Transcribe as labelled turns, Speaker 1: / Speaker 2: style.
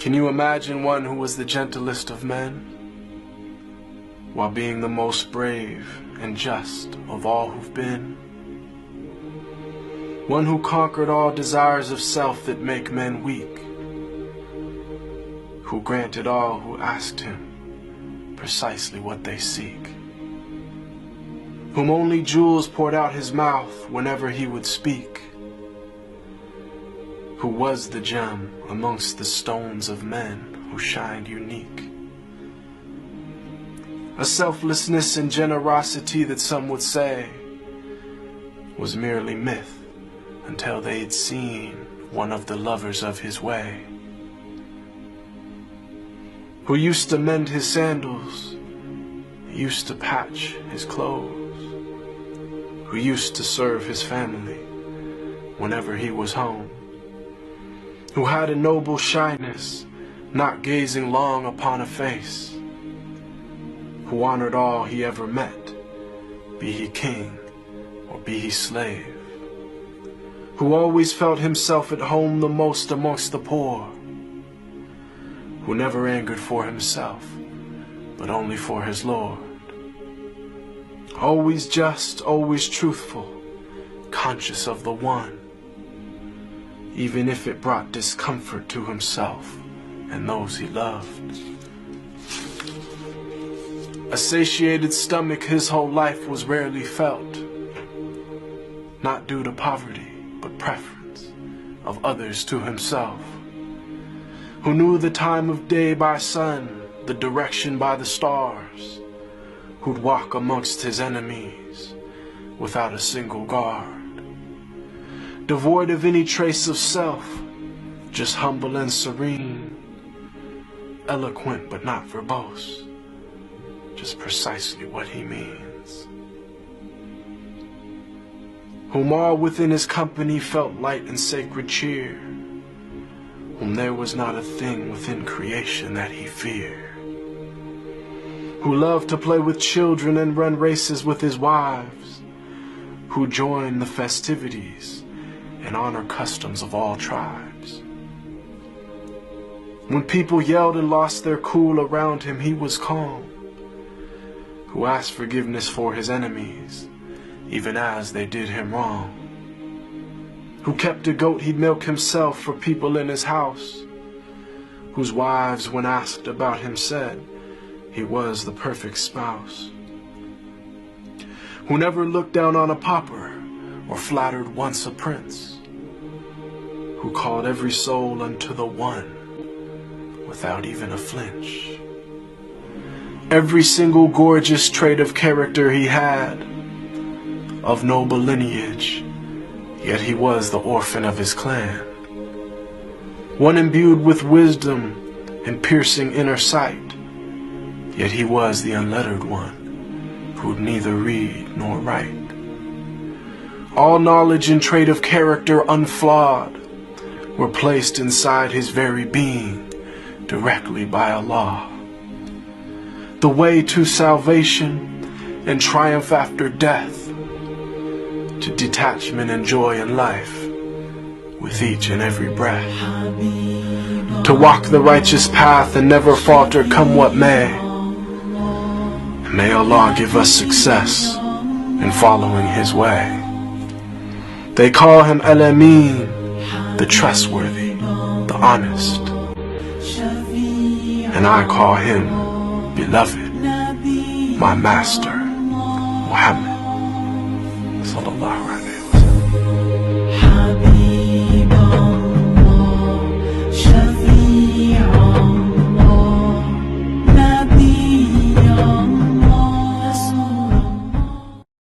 Speaker 1: Can you imagine one who was the gentlest of men, while being the most brave and just of all who've been? One who conquered all desires of self that make men weak, who granted all who asked him precisely what they seek, whom only jewels poured out his mouth whenever he would speak, who was the gem amongst the stones of men who shined unique. A selflessness and generosity that some would say was merely myth until they'd seen one of the lovers of his way, who used to mend his sandals, used to patch his clothes, who used to serve his family whenever he was home, who had a noble shyness, not gazing long upon a face, who honored all he ever met, be he king or be he slave, who always felt himself at home the most amongst the poor, who never angered for himself, but only for his Lord, always just, always truthful, conscious of the one, even if it brought discomfort to himself and those he loved. A satiated stomach his whole life was rarely felt, not due to poverty, but preference of others to himself, who knew the time of day by sun, the direction by the stars, who'd walk amongst his enemies without a single guard, devoid of any trace of self, just humble and serene, eloquent but not verbose, just precisely what he means, whom all within his company felt light and sacred cheer, whom there was not a thing within creation that he feared, who loved to play with children and run races with his wives, who joined the festivities and honor customs of all tribes. When people yelled and lost their cool around him, he was calm, who asked forgiveness for his enemies, even as they did him wrong, who kept a goat he'd milk himself for people in his house, whose wives, when asked about him, said he was the perfect spouse, who never looked down on a pauper or flattered once a prince, who called every soul unto the one without even a flinch. Every single gorgeous trait of character he had, of noble lineage, yet he was the orphan of his clan, one imbued with wisdom and piercing inner sight, yet he was the unlettered one, who'd neither read nor write. All knowledge and trait of character unflawed were placed inside his very being directly by Allah. The way to salvation and triumph after death, to detachment and joy in life with each and every breath, to walk the righteous path and never falter come what may. May Allah give us success in following his way. They call him Al-Amin, the trustworthy, the honest, and I call him beloved, my master, Muhammad.